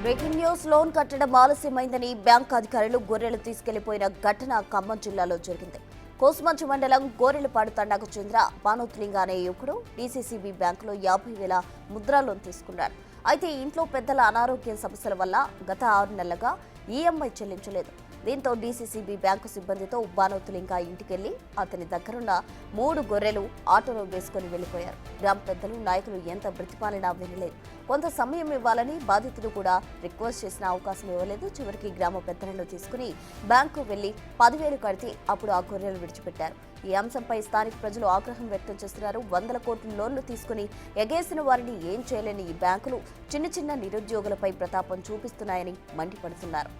Breaking news loan కట్టడం ఆలస్యమైందని bank అధికారులు గొర్రెలు తీసుకెళ్లిపోయిన ఘటన ఖమ్మం జిల్లాలో జరిగింది. కోసుమంచి మండలం గోరెలపాడు తండాకు చెందిన బానోత్లింగ అనే యువకుడు డీసీసీబీ బ్యాంకులో 50,000 ముద్రా లోన్ తీసుకున్నాడు. అయితే ఇంట్లో పెద్దల అనారోగ్య సమస్యల వల్ల గత 6 నెలలుగా ఈఎంఐ చెల్లించలేదు. దీంతో డీసీసీబీ బ్యాంకు సిబ్బందితో బానోత్లింగ ఇంటికెళ్లి అతని దగ్గరున్న 3 గొర్రెలు ఆటోలో వేసుకుని వెళ్లిపోయారు. గ్రామ పెద్దలు నాయకులు ఎంత బ్రతిమాలినా వినలేదు. కొంత సమయం ఇవ్వాలని బాధితులు కూడా రిక్వెస్ట్ చేసిన అవకాశం ఇవ్వలేదు. చివరికి గ్రామ పెద్దలను తీసుకుని బ్యాంకు వెళ్లి 10,000 కడితే అప్పుడు ఆ గొర్రెలు విడిచిపెట్టారు. ఈ అంశంపై స్థానిక ప్రజలు ఆగ్రహం వ్యక్తం చేస్తున్నారు. 100 కోట్ల లోన్లు తీసుకుని ఎగేసిన వారిని ఏం చేయలేని ఈ బ్యాంకులు చిన్న చిన్న నిరుద్యోగులపై ప్రతాపం చూపిస్తున్నాయని మండిపడుతున్నారు.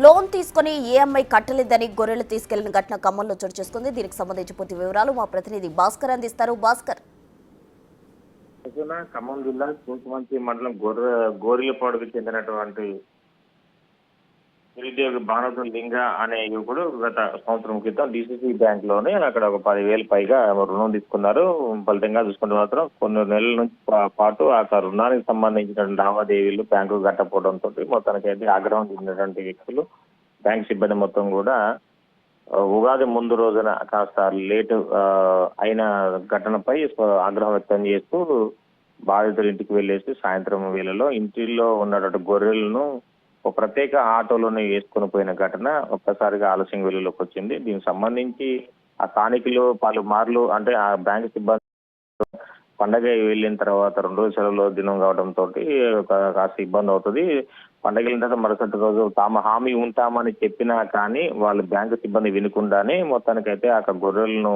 లోన్ తీసుకుని ఈఎంఐ కట్టలేదని గొర్రెలు తీసుకెళ్లిన ఘటన ఖమ్మంలో చోటు చేసుకుంది. దీనికి సంబంధించి పూర్తి వివరాలు మా ప్రతినిధి భాస్కర్ అందిస్తారు. భాస్కర్, ఖమ్మం జిల్లా కోసుమంచి మండలం గోరెలపాడుకు చెందినటువంటి నిరుద్యోగి బానోత్లింగ అనే యువకుడు గత సంవత్సరం క్రితం డీసీసీ బ్యాంక్ లోనే అక్కడ ఒక 10,000 పైగా రుణం తీసుకున్నారు. ఫలితంగా చూసుకుంటే మాత్రం కొన్ని నెలల నుంచి పాటు ఆ రుణానికి సంబంధించినటువంటి లావాదేవీలు బ్యాంకు కట్టకపోవడంతో మొత్తానికి అయితే ఆగ్రహం చెందినటువంటి వ్యక్తులు బ్యాంక్ సిబ్బంది మొత్తం కూడా ఉగాది ముందు రోజున కాస్త లేటు అయిన ఘటనపై ఆగ్రహం వ్యక్తం చేస్తూ బాధితుల ఇంటికి వెళ్లేసి సాయంత్రం వేళలో ఇంటిలో ఉన్నటువంటి గొర్రెలను ఒక ప్రత్యేక ఆటోలోనే వేసుకుని పోయిన ఘటన ఒక్కసారిగా ఆలస్యం వెలుగులోకి వచ్చింది. దీనికి సంబంధించి ఆ స్థానికులు పలుమార్లు అంటే ఆ బ్యాంక్ సిబ్బంది పండగ వెళ్ళిన తర్వాత 2 రోజుల సెలవులో దినం కావడంతో కాస్త ఇబ్బంది అవుతుంది. పండగ వెళ్ళిన తర్వాత మరుసటి రోజు తాము హామీ ఉంటామని చెప్పినా కానీ వాళ్ళు బ్యాంకు సిబ్బంది వినకుండానే మొత్తానికైతే ఆ గొర్రెలను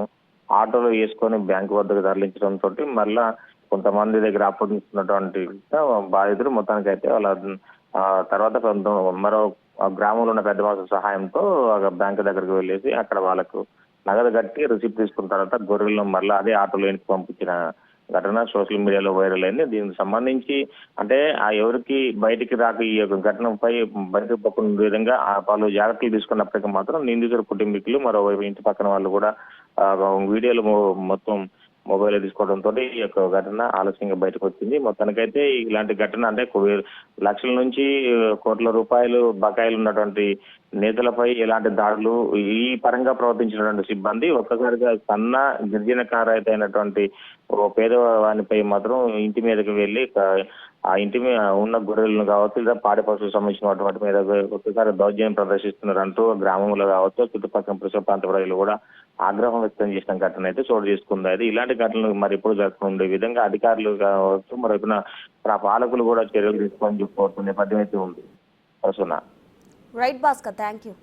ఆటోలో వేసుకొని బ్యాంకు వద్దకు తరలించడంతో మళ్ళా కొంతమంది దగ్గర అప్పగించుకున్నటువంటి బాధితులు మొత్తానికైతే వాళ్ళ తర్వాత మరో గ్రామంలో ఉన్న పెద్ద మనుషుల సహాయంతో బ్యాంకు దగ్గరకు వెళ్ళేసి అక్కడ వాళ్ళకు నగదు కట్టి రిసిప్ట్ తీసుకున్న తర్వాత గొర్రెలను మళ్ళీ అదే ఆటోలో ఇంటికి పంపించిన ఘటన సోషల్ మీడియాలో వైరల్ అయింది. దీనికి సంబంధించి అంటే ఆ ఎవరికి బయటికి రాక ఈ యొక్క ఘటనపై బయటకు పక్కన విధంగా పలు జాగ్రత్తలు తీసుకున్నప్పటికీ మాత్రం నిందితుల కుటుంబీకులు మరోవైపు ఇంటి పక్కన వాళ్ళు కూడా వీడియోలు మొత్తం మొబైల్ తీసుకోవడంతో ఈ యొక్క ఘటన ఆలస్యంగా బయటకు వచ్చింది. మొత్తానికైతే ఇలాంటి ఘటన అంటే లక్షల నుంచి కోట్ల రూపాయలు బకాయిలు ఉన్నటువంటి నేతలపై ఎలాంటి దాడులు ఈ పరంగా ప్రవర్తించినటువంటి సిబ్బంది ఒక్కసారిగా సన్న గిరిజనకారైతే అయినటువంటి పేదవానిపై మాత్రం ఇంటి మీదకి వెళ్లి ఆ ఇంటి మీద ఉన్న గొర్రెలను కావచ్చు లేదా పాడి పశువులకు సంబంధించిన వాటి మీద ఒక్కసారి దౌర్జన్యం ప్రదర్శిస్తున్నారంటూ గ్రామంలో కావచ్చు చుట్టుపక్కల పరిసర ప్రాంత ప్రజలు కూడా ఆగ్రహం వ్యక్తం చేసిన ఘటన అయితే చోటు చేసుకుంది. అయితే ఇలాంటి ఘటనలు మరి ఎప్పుడు జరుగుతుండే విధంగా అధికారులు కావచ్చు మరైపున పాలకులు కూడా చర్యలు తీసుకొని చెప్పుకోవాల్సిన నేపథ్యం అయితే ఉంది. Right Bhaskar, thank you.